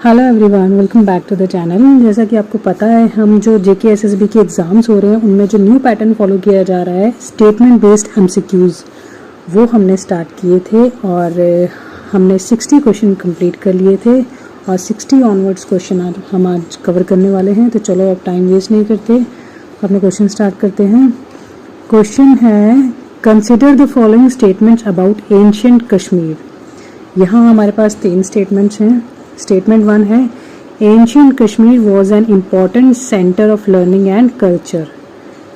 Hello everyone, welcome back to the channel. जैसा कि आपको पता है, हम जो जेके एसएसबी के एग्ज़ाम्स हो रहे हैं उनमें जो न्यू पैटर्न फॉलो किया जा रहा है स्टेटमेंट बेस्ड एमसीक्यूज़, वो हमने स्टार्ट किए थे और हमने 60 क्वेश्चन कंप्लीट कर लिए थे और 60 ऑनवर्ड्स क्वेश्चन हम आज कवर करने वाले हैं। तो चलो अब टाइम वेस्ट नहीं करते, अपने क्वेश्चन स्टार्ट करते हैं। क्वेश्चन है, consider the following statements about ancient Kashmir. यहाँ हमारे पास 3 स्टेटमेंट्स हैं। स्टेटमेंट 1 है, ancient Kashmir was an important centre of learning and culture.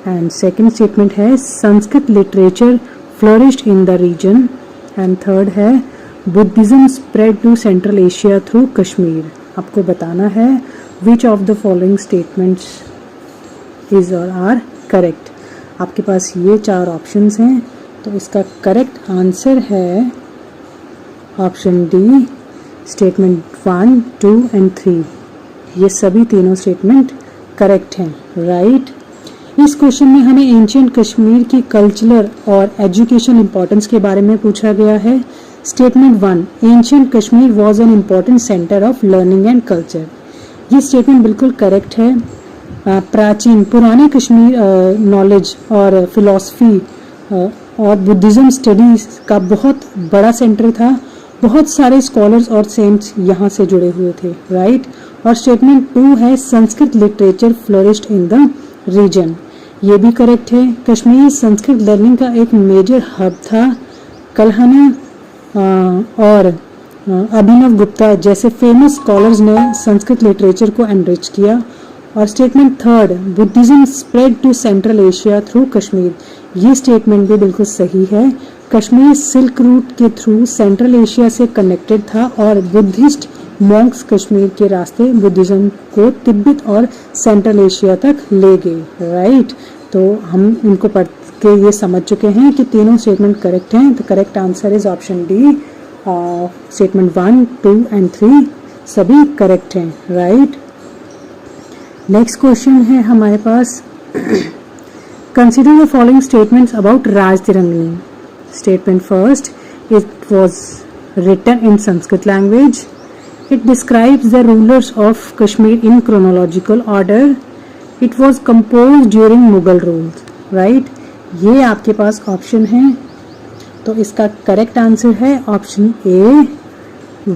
And second statement है, Sanskrit literature flourished in the region. And third है, Buddhism spread to central Asia through Kashmir. आपको बताना है which of the following statements is or are correct. आपके पास ये 4 options हैं, तो इसका करेक्ट आंसर है ऑप्शन डी, स्टेटमेंट 1, 2 एंड 3। ये सभी तीनों स्टेटमेंट करेक्ट हैं, राइट। इस क्वेश्चन में हमें एंशिएंट कश्मीर की कल्चरल और एजुकेशन इंपॉर्टेंस के बारे में पूछा गया है। Statement 1, ancient Kashmir was an important centre of learning and culture. ये स्टेटमेंट बिल्कुल करेक्ट है। प्राचीन पुराने कश्मीर नॉलेज और फिलॉसफी और बुद्धिज्म स्टडीज का बहुत बड़ा सेंटर था। बहुत सारे स्कॉलर्स और सेंट्स यहाँ से जुड़े हुए थे, राइट। और स्टेटमेंट 2 है, Sanskrit literature flourished in the region. ये भी करेक्ट है। कश्मीर संस्कृत लर्निंग का एक मेजर हब था। कल्हना और अभिनव गुप्ता जैसे फेमस स्कॉलर्स ने संस्कृत लिटरेचर को एनरिच किया। और statement 3, Buddhism spread to central Asia through Kashmir. ये स्टेटमेंट भी बिल्कुल सही है। कश्मीर सिल्क रूट के थ्रू सेंट्रल एशिया से कनेक्टेड था और बुद्धिस्ट मॉन्क्स कश्मीर के रास्ते बुद्धिज्म को तिब्बत और सेंट्रल एशिया तक ले गए, राइट। तो हम इनको पढ़ के ये समझ चुके हैं कि तीनों स्टेटमेंट करेक्ट हैं। तो correct answer is option D, statement 1, 2 and 3 सभी करेक्ट हैं, राइट। नेक्स्ट क्वेश्चन है हमारे पास, consider the following statements about Rajatarangini. Statement first, it was written in Sanskrit language. It describes the rulers of Kashmir in chronological order. It was composed during Mughal rule, right? ये आपके पास option है, तो इसका correct answer है option A,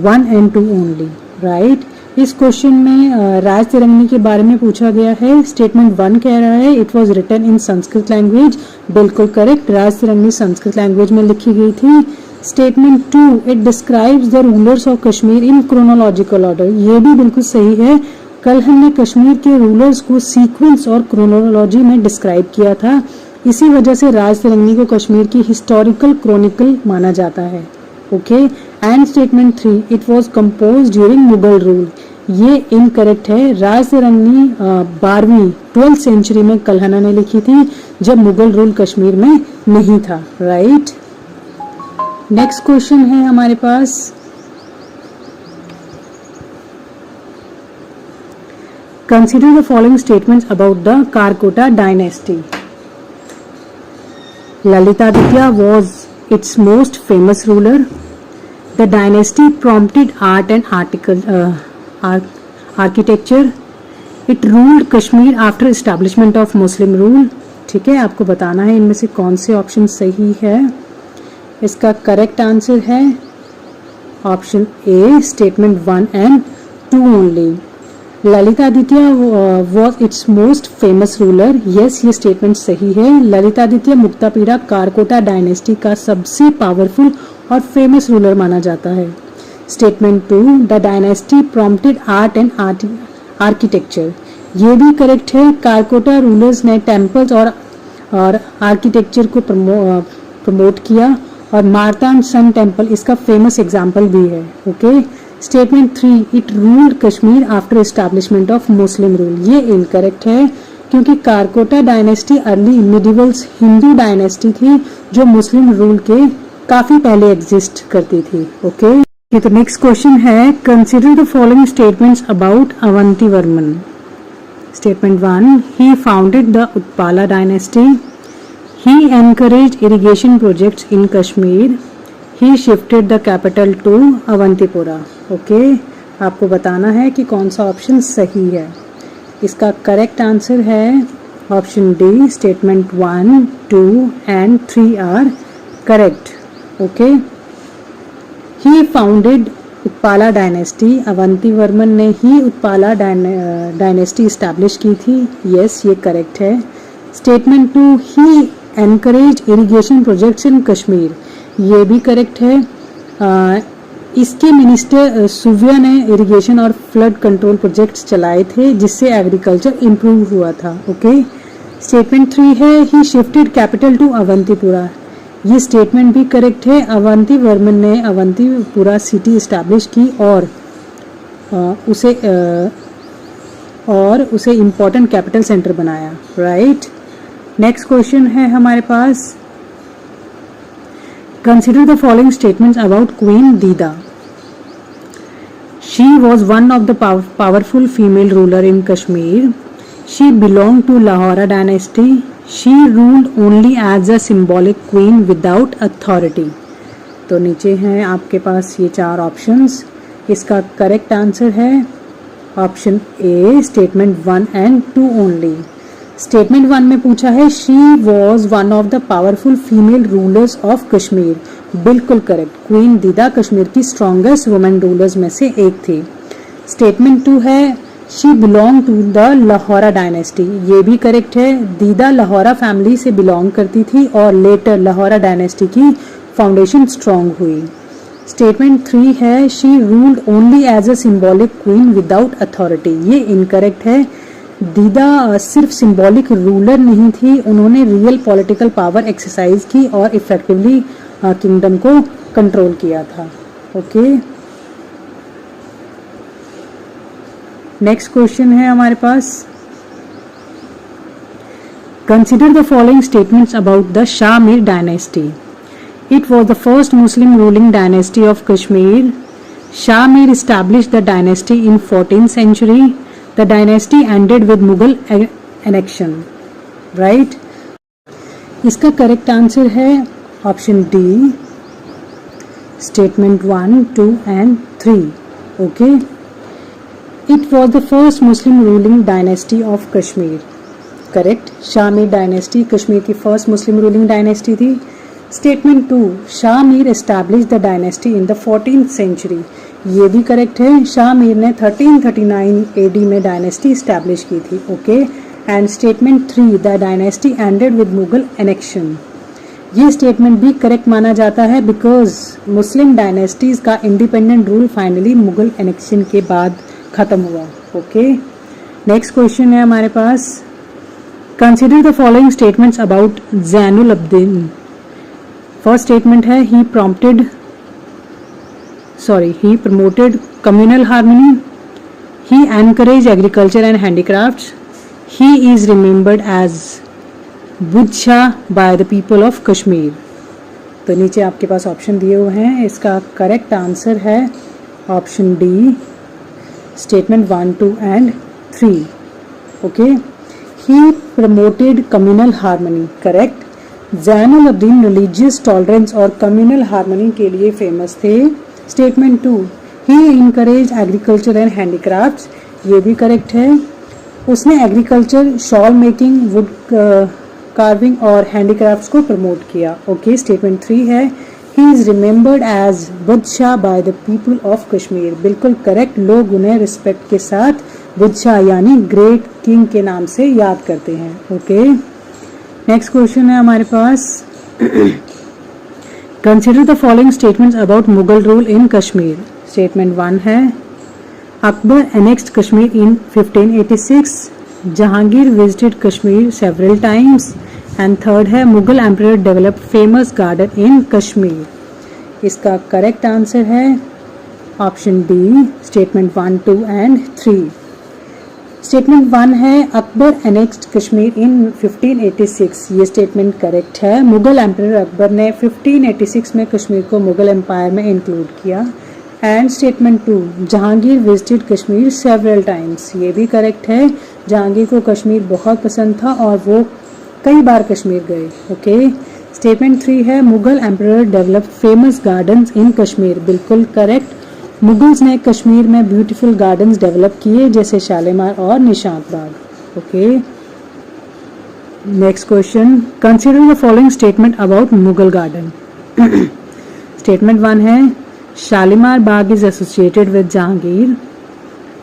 1 and 2 only, right. इस question में राज तिरंगनी के बारे में पूछा गया है। स्टेटमेंट 1 कह रहा है it was written in Sanskrit language, बिल्कुल correct. Rajatarangini Sanskrit language में लिखी गई थी। Statement 2, it describes the rulers of Kashmir in chronological order. ये भी बिल्कुल सही है। कल हमने कश्मीर के रूलर्स को सीक्वेंस और क्रोनोलॉजी में डिस्क्राइब किया था, इसी वजह से राज तिरंगनी को कश्मीर की हिस्टोरिकल क्रोनिकल माना जाता है, okay. And statement 3, it was composed during Mughal rule. ये इनकरेक्ट है। राज तिरंगनी 12वीं सेंचुरी में कल्हना ने लिखी थी, जब मुगल रूल कश्मीर में नहीं था, राइट। नेक्स्ट क्वेश्चन है हमारे पास, consider the following statements about the Karkota dynasty. Lalitaditya was its most famous ruler. The dynasty prompted art and architecture. It ruled Kashmir after establishment of Muslim rule. ठीक है, आपको बताना है इनमें से कौन से ऑप्शन सही है। इसका करेक्ट आंसर है option A, statement 1 and 2 only. Lalitaditya was its most famous ruler. yes, ये स्टेटमेंट सही है। ललितादित्य मुक्तापीड़ा कारकोटा डायनेस्टी का सबसे पावरफुल और फेमस रूलर माना जाता है। Statement 2, the dynasty prompted art and architecture. ये भी करेक्ट है। कारकोटा रूलर्स ने टेम्पल्स और आर्किटेक्चर को प्रमोट किया और मार्तांड सन टेम्पल इसका फेमस एग्जाम्पल भी है, okay. Statement 3, it ruled Kashmir after establishment of Muslim rule. ये इनकरेक्ट है, क्योंकि Karkota dynasty early medievals Hindu dynasty थी जो मुस्लिम रूल के काफी पहले एग्जिस्ट करती थी, ओके। तो नेक्स्ट क्वेश्चन है, consider the following statements about Avanti Varman. Statement 1, he founded the Utpala dynasty. He encouraged irrigation projects in Kashmir. He shifted the capital to Avantipura. Okay, आपको बताना है कि कौन सा ऑप्शन सही है। इसका करेक्ट आंसर है option D, statement 1, 2 and 3 are correct. Okay, he founded Utpala dynasty, Avantivarman ने ही उत्पाला डायनेस्टी इस्टेब्लिश की थी। यस, ये करेक्ट है। Statement 2, he encourage irrigation projects in Kashmir, ये भी करेक्ट है। इसके मिनिस्टर सुविया ने इरिगेशन और फ्लड कंट्रोल प्रोजेक्ट्स चलाए थे जिससे एग्रीकल्चर इम्प्रूव हुआ था। ओके, स्टेटमेंट 3 है he shifted capital to Avantipura, ये स्टेटमेंट भी करेक्ट है। अवंती वर्मन ने अवंतीपुरा सिटी इस्टेब्लिश की और उसे इम्पोर्टेंट कैपिटल सेंटर बनाया। राइट। नेक्स्ट क्वेश्चन है हमारे पास, consider the following statements about Queen Dida. She was one of the powerful female ruler in Kashmir. She belonged to Lahora dynasty. She ruled only as a symbolic queen without authority. तो नीचे हैं आपके पास ये 4 options. इसका correct answer है option A, statement 1 and 2 only. Statement 1 में पूछा है she was one of the powerful female rulers of Kashmir, बिल्कुल करेक्ट। क्वीन दीदा कश्मीर की स्ट्रॉन्गेस्ट वुमेन रूलर्स में से एक थी। स्टेटमेंट 2 है she belong to the Lohara dynasty, ये भी करेक्ट है। दीदा लाहौरा फैमिली से बिलोंग करती थी और लेटर लाहौरा डायनेस्टी की फाउंडेशन स्ट्रॉन्ग हुई। स्टेटमेंट 3 है she ruled only as a symbolic queen without authority, ये इनकरेक्ट है। दीदा सिर्फ सिंबॉलिक रूलर नहीं थी, उन्होंने रियल पॉलिटिकल पावर एक्सरसाइज की और इफेक्टिवली किंगडम को कंट्रोल किया था। ओके, नेक्स्ट क्वेश्चन है हमारे पास, consider the following statements about the Shah Mir dynasty. It was the first Muslim ruling dynasty of Kashmir. Shah Mir established the dynasty in 14th century. The dynasty ended with Mughal annexion. Right? इसका correct answer है option D, statement 1, 2 and 3. Okay, it was the first Muslim ruling dynasty of Kashmir, correct. Shah Mir dynasty Kashmir की first Muslim ruling dynasty थी। Statement 2, Shah Mir establish the dynasty in the 14th century, ये भी correct है। शाह मीर ने 1339 AD में dynasty establish की थी। Okay, and statement 3, the dynasty ended with Mughal annexation, ये स्टेटमेंट भी करेक्ट माना जाता है बिकॉज मुस्लिम डायनेस्टीज का independent rule finally Mughal annexation के बाद खत्म हुआ। ओके, नेक्स्ट क्वेश्चन है हमारे पास, consider the following statements about Zainul Abidin. First statement है he promoted communal harmony. He encouraged agriculture and handicrafts. He is remembered as Budh by the people of Kashmir. तो नीचे आपके पास ऑप्शन दिए हुए हैं, इसका करेक्ट आंसर है option D, statement 1, 2 and 3. Okay, he promoted communal harmony, correct. Zainul Abidin religious tolerance और कम्युनल हार्मनी के लिए फेमस थे। Statement 2, he encourage agriculture and handicrafts, ये भी करेक्ट है। उसने agriculture, shawl making, wood carving और हैंडीक्राफ्ट्स को प्रमोट किया। ओके, स्टेटमेंट 3 है he is remembered as Budh by the people of Kashmir, बिल्कुल करेक्ट। लोग उन्हें रिस्पेक्ट के साथ बुद्ध यानी ग्रेट किंग के नाम से याद करते हैं। ओके, नेक्स्ट क्वेश्चन है हमारे पास, consider the following statements about Mughal rule in Kashmir. Statement 1 है Akbar annexed Kashmir in 1586, Jahangir visited Kashmir several times, and third है Mughal emperor developed famous garden in Kashmir. इसका करेक्ट आंसर है option D, statement 1, 2 and 3. Statement 1 है अकबर एनेक्स्ड कश्मीर इन 1586, ये statement correct है। Mughal emperor Akbar ने 1586 में कश्मीर को मुगल एम्पायर में इंक्लूड किया। And statement 2, Jahangir visited Kashmir several times, ये भी करेक्ट है। जहांगीर को कश्मीर बहुत पसंद था और वो कई बार कश्मीर गए। ओके, स्टेटमेंट 3 है Mughal emperor developed famous gardens in Kashmir, बिल्कुल करेक्ट। मुगल्स ने कश्मीर में ब्यूटीफुल गार्डन्स डेवलप किए जैसे शालीमार और Nishat Bagh. Okay, next question, consider the following statement about Mughal garden. Statement 1 है Shalimar Bagh is associated with Jahangir.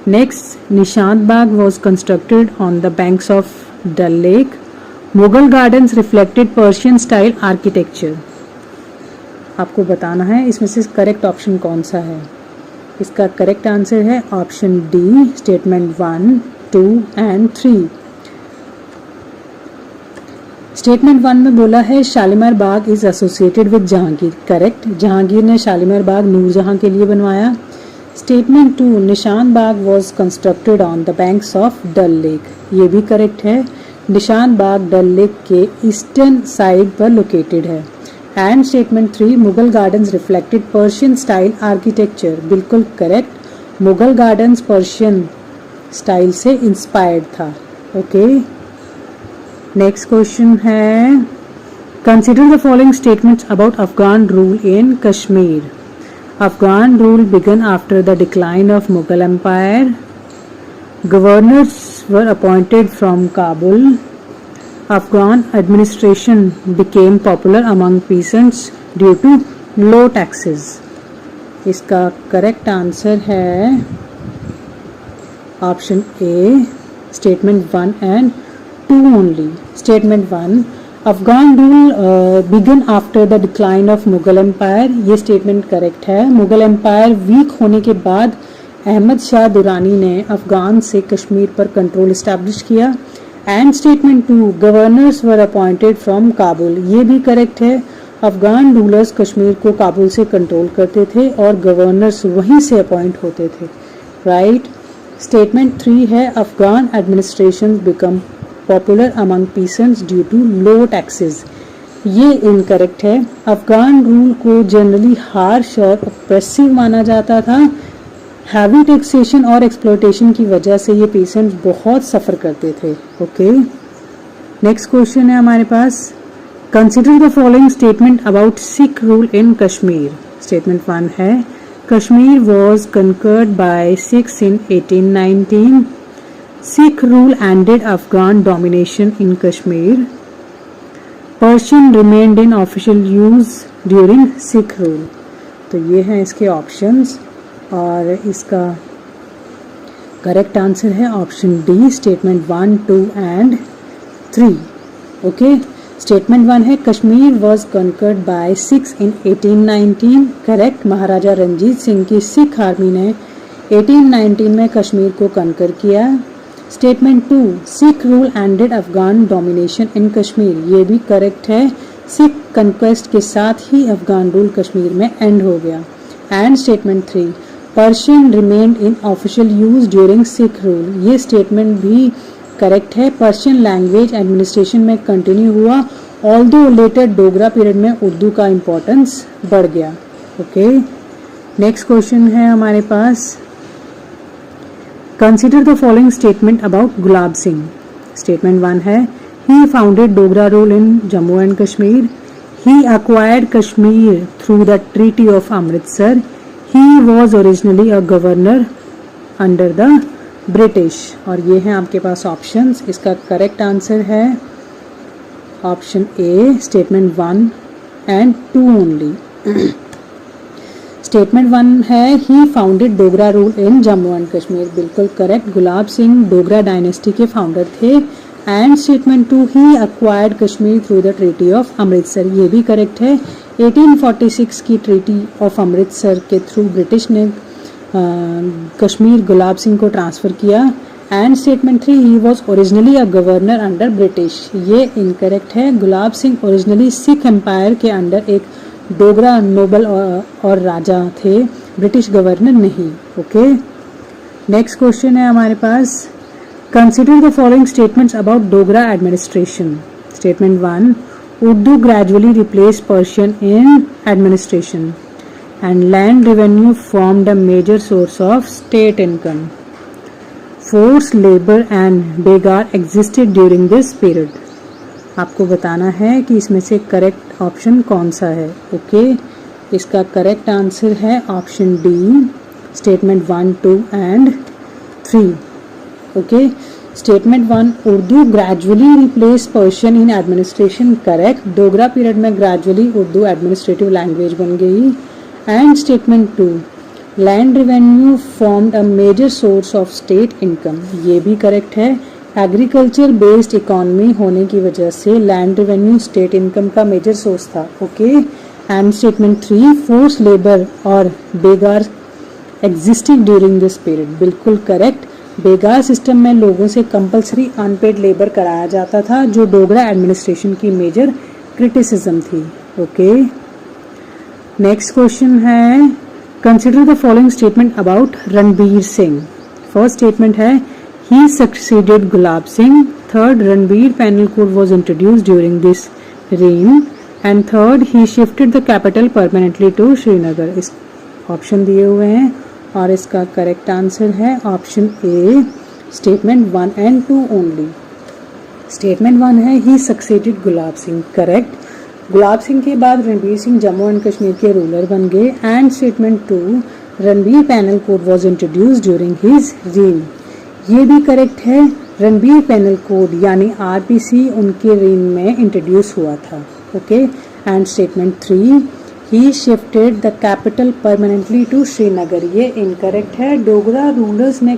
Next, Nishat Bagh was constructed on the banks of Dal lake. Mughal gardens reflected Persian style architecture. आपको बताना है इसमें से करेक्ट ऑप्शन कौन सा है। इसका करेक्ट आंसर है option D, statement 1, 2 and 3। Statement 1 में बोला है Shalimar Bagh is associated with Jahangir, correct. Jahangir ने शालीमार बाग नूरजहां के लिए बनवाया। Statement 2, Nishat Bagh was constructed on the banks of Dal lake, ये भी करेक्ट है। निशान बाग डल लेक के ईस्टर्न साइड पर लोकेटेड है। And statement 3, Mughal gardens reflected Persian style architecture, बिल्कुल correct. Mughal gardens Persian style से इंस्पायर्ड था। ओके, नेक्स्ट क्वेश्चन है consider the following statements about Afghan rule in Kashmir. Afghan rule began after the decline of Mughal Empire. Governors were appointed from Kabul. Afghan administration became popular among peasants due to low taxes. इसका correct answer है option A, statement 1 and 2 only. Statement 1, Afghan rule began after the decline of Mughal empire, ये statement correct है। Mughal empire week होने के बाद अहमद शाह दुरानी ने अफगान से कश्मीर पर कंट्रोल इस्टेब्लिश किया। And statement 2, governors were appointed from Kabul, ये भी करेक्ट है। अफगान रूलर्स कश्मीर को काबुल से कंट्रोल करते थे और गवर्नर्स वहीं से अपॉइंट होते थे, राइट। स्टेटमेंट 3 है Afghan administration become popular among peasants due to low taxes, ये इनकरेक्ट है। अफगान रूल को जनरली हार्श और ऑप्रेसिव माना जाता था। हैवी टैक्सेशन और एक्सप्लॉयटेशन की वजह से ये पेशेंट्स बहुत सफ़र करते थे। ओके, नेक्स्ट क्वेश्चन है हमारे पास, consider the following statement about Sikh rule in Kashmir. Statement 1 है Kashmir was conquered by Sikhs in 1819। Sikh rule ended Afghan domination in Kashmir. Persian remained in official use during Sikh rule. तो ये हैं इसके ऑप्शंस और इसका करेक्ट आंसर है option D, statement 1, 2 and 3। Okay, statement 1 है Kashmir was conquered by Sikhs in 1819, correct. Maharaja Ranjit Singh की Sikh army ने 1819 में कश्मीर को कंकर किया। Statement 2, Sikh rule ended Afghan domination in Kashmir, ये भी करेक्ट है। सिख कंक्वेस्ट के साथ ही अफगान रूल कश्मीर में एंड हो गया। And statement 3, Persian remained in official use during sick rule, ये स्टेटमेंट भी करेक्ट है। पर्शियन लैंग्वेज एडमिनिस्ट्रेशन में कंटिन्यू हुआ, ऑल्दो लेटर डोगरा पीरियड में उर्दू का इम्पोर्टेंस बढ़ गया। ओके, नेक्स्ट क्वेश्चन है हमारे पास, consider the following statement about Gulab Singh. Statement 1 है he founded Dogra rule in Jammu and Kashmir. He acquired Kashmir through the treaty of Amritsar. He was originally a governor under the British. और ये हैं आपके पास ऑप्शंस, इसका करेक्ट आंसर है option A, statement 1 and 2 only. Statement 1 है he founded Dogra rule in Jammu and Kashmir, बिल्कुल correct. Gulab Singh Dogra dynasty के फाउंडर थे। And statement 2, he acquired Kashmir through the treaty of Amritsar, ये भी करेक्ट है। 1846 की ट्रीटी ऑफ अमृतसर के थ्रू ब्रिटिश ने कश्मीर गुलाब सिंह को ट्रांसफ़र किया। And statement 3, he was originally a governor under British, ये इनकरेक्ट है। गुलाब सिंह ओरिजिनली सिख एम्पायर के अंडर एक डोगरा नोबल और राजा थे, ब्रिटिश गवर्नर नहीं। ओके, नेक्स्ट क्वेश्चन है हमारे पास, consider the following statements about Dogra administration. Statement 1, Urdu gradually replace Persian in administration and land revenue formed a major source of state income. Force labour and begar existed during this period. आपको बताना है कि इसमें से correct option कौन सा है। Okay, इसका करेक्ट आंसर है option D, statement 1, 2 and 3. Okay, statement 1, Urdu gradually replace Persian in administration, correct. Dogra period में ग्रेजुअली उर्दू एडमिनिस्ट्रेटिव लैंग्वेज बन गई. And statement 2, land revenue formed a major source of state income, ये भी करेक्ट है. Agriculture based economy होने की वजह से लैंड रेवेन्यू स्टेट इनकम का मेजर सोर्स था. Okay. And statement 3, force labour और बेगार एग्जिस्टिंग ड्यूरिंग दिस पीरियड, बिल्कुल करेक्ट. बेगार सिस्टम में लोगों से कंपलसरी अनपेड लेबर कराया जाता था, जो डोगरा एडमिनिस्ट्रेशन की मेजर क्रिटिसिज्म थी. ओके. नेक्स्ट क्वेश्चन है, consider the following statement about Ranbir Singh. First statement है, he succeeded Gulab Singh. Third, Ranbir Penal Code was introduced during this reign. And third, he shifted the capital permanently to Srinagar. इस option दिए हुए हैं और इसका correct answer है option A, statement 1 and 2 only. Statement 1 है, he succeeded Gulab Singh, correct. Gulab Singh के बाद रणबीर सिंह जम्मू एंड कश्मीर के रूलर बन गए. And statement 2, Ranbir penal code was introduced during his reign, ये भी करेक्ट है. रणबीर पैनल कोड यानी आरपीसी उनके रेन में इंट्रोड्यूस हुआ था. Okay. And statement 3, he shifted the capital permanently to Srinagar, ये इनकरेक्ट है. डोगरा रूलर्स ने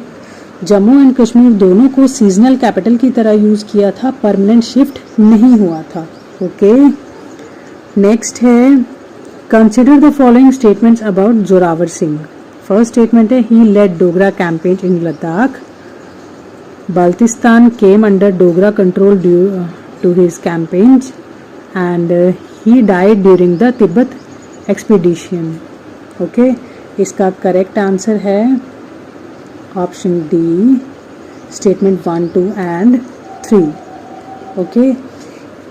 जम्मू एंड कश्मीर दोनों को सीजनल कैपिटल की तरह यूज किया था, परमानेंट शिफ्ट नहीं हुआ था. ओके. नेक्स्ट है, consider the following statements about Zorawar Singh. First statement है, he led Dogra campaign in Ladakh. Baltistan came under Dogra control due to his campaigns, and he died during the Tibet expedition. Okay, इसका correct answer है option D, statement 1, 2 and 3. Okay,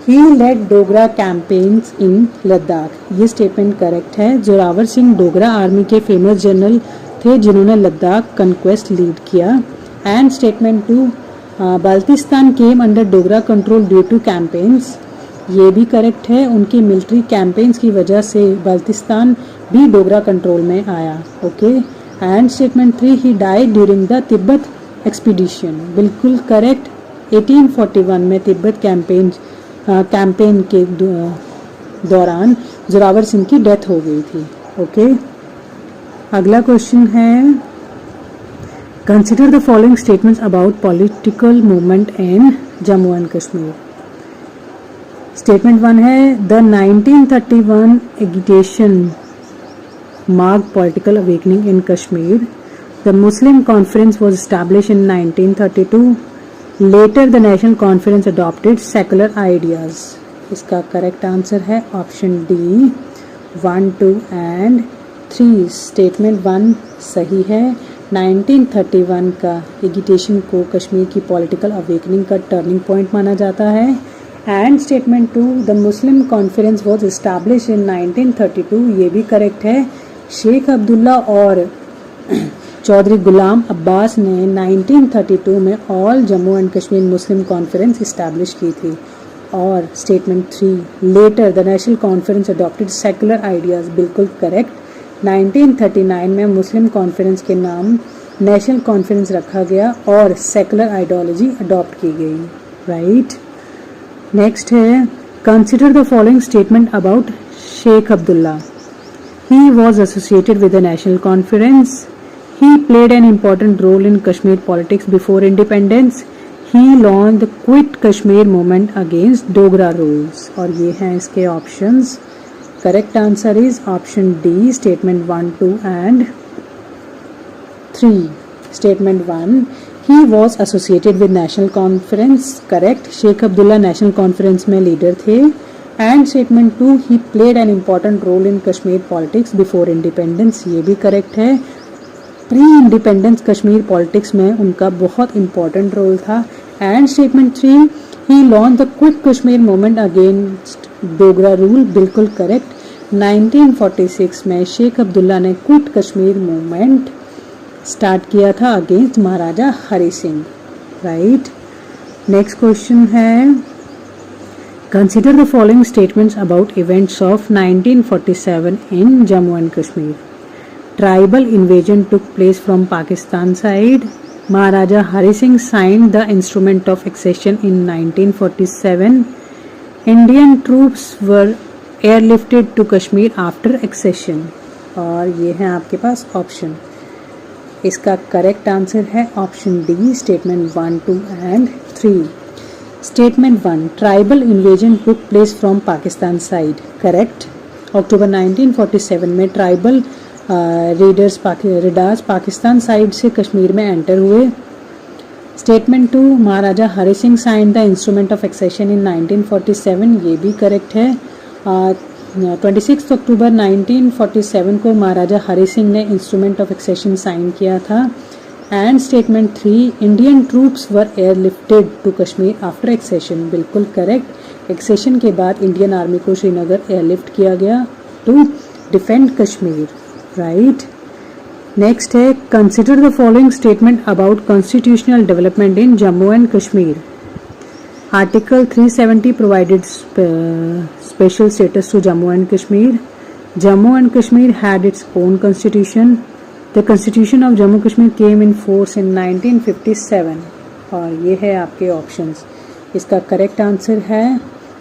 he led Dogra campaigns in Ladakh, ये statement correct है. Zorawar Singh Dogra army के famous general थे जिन्होंने Ladakh conquest lead किया. And statement 2, Baltistan came under Dogra control due to campaigns, ये भी करेक्ट है. उनकी मिलिट्री कैंपेन्स की वजह से बाल्टिस्तान भी डोगरा कंट्रोल में आया. Okay. And statement 3, he died during the Tibet expedition, बिल्कुल करेक्ट. 1841 में तिब्बत कैंपेन के दौरान जोरावर सिंह की डेथ हो गई थी. ओके. अगला क्वेश्चन है, consider the following statements about political movement in Jammu and Kashmir. Statement 1 है, the 1931 agitation marked political awakening in Kashmir. The Muslim conference was established in 1932. Later the national conference adopted secular ideas, इसका correct answer है option D, 1, 2 and 3. Statement 1 सही है. 1931 का agitation को कश्मीर की political awakening का turning point माना जाता है. And statement 2, the Muslim conference was established in 1932, ये भी करेक्ट है. शेख अब्दुल्ला और चौधरी गुलाम अब्बास ने 1932 में all Jammu and Kashmir Muslim conference establish की थी. और statement 3, letter the national conference adopted secular ideas, बिल्कुल करेक्ट. 1939 में मुस्लिम कॉन्फ्रेंस के नाम नेशनल कॉन्फ्रेंस रखा गया और सेकुलर आइडियोलॉजी अडॉप्ट की गई. राइट. नेक्स्ट है, consider the following statement about Sheikh Abdullah. He was associated with the national conference. He played an important role in Kashmir politics before independence. He launch the quit Kashmir movement against Dogra rules. और ये हैं इसके options. Correct answer is option D, statement 1, 2 and 3. Statement 1, he was associated with National Conference, correct. Sheikh Abdullah National Conference में leader थे. And statement 2, he played an important role in Kashmir politics before independence, ये भी correct है. Pre-independence Kashmir politics में उनका बहुत important role था. And statement 3, he launched the Quit Kashmir movement against Dogra rule, बिल्कुल करेक्ट. 1946 में शेख अब्दुल्ला ने क्विट कश्मीर मूवमेंट स्टार्ट किया था against Maharaja Hari Singh. Right. Next question है, consider the following statements about events of 1947 in Jammu and Kashmir. Tribal invasion took place from Pakistan side, Maharaja Hari Singh signed the instrument of accession in 1947, Indian troops were airlifted to Kashmir after accession. और ये है आपके पास option. इसका correct answer है option D, statement 1, 2 and 3। Statement 1, tribal invasion took place from Pakistan side, correct. October 1947 में tribal readers Pakistan side से कश्मीर में एंटर हुए। Statement 2, Maharaja Hari Singh signed the instrument of accession in 1947, ये भी करेक्ट है। 26 अक्टूबर 1947 को महाराजा हरि सिंह ने इंस्ट्रूमेंट ऑफ एक्सेशन साइन किया था। And statement 3, Indian troops were airlifted to Kashmir after accession, बिल्कुल करेक्ट। एक्सेशन के बाद इंडियन आर्मी को श्रीनगर एयरलिफ्ट किया गया to defend Kashmir, right. Next है, consider the following statement about constitutional development in Jammu and Kashmir. Article 370 provided special status to Jammu and Kashmir. Jammu and Kashmir had its own constitution. The constitution of Jammu Kashmir came in force in 1957. और ये है आपके options. इसका correct answer है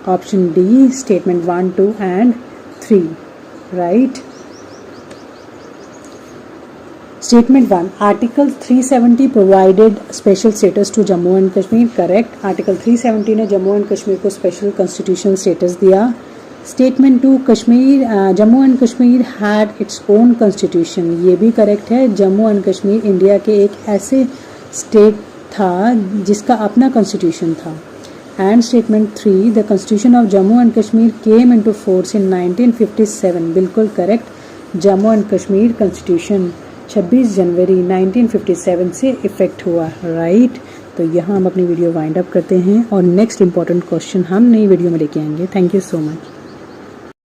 option D, statement 1, 2 and 3, right. Statement 1, Article 370 provided special status to Jammu and Kashmir, correct। Article 370 ने Jammu and Kashmir को special constitutional status दिया। Statement 2, Jammu and Kashmir had its own constitution, ये भी करेक्ट है। जम्मू एंड कश्मीर इंडिया के एक ऐसे स्टेट था जिसका अपना कॉन्स्टिट्यूशन था। And statement 3, the constitution of Jammu and Kashmir came into force in 1957, बिल्कुल correct. Jammu and Kashmir constitution 26 जनवरी 1957 से इफेक्ट हुआ, राइट। तो यहाँ हम अपनी वीडियो वाइंड अप करते हैं और नेक्स्ट इंपॉर्टेंट क्वेश्चन हम नई वीडियो में लेके आएंगे। Thank you so much.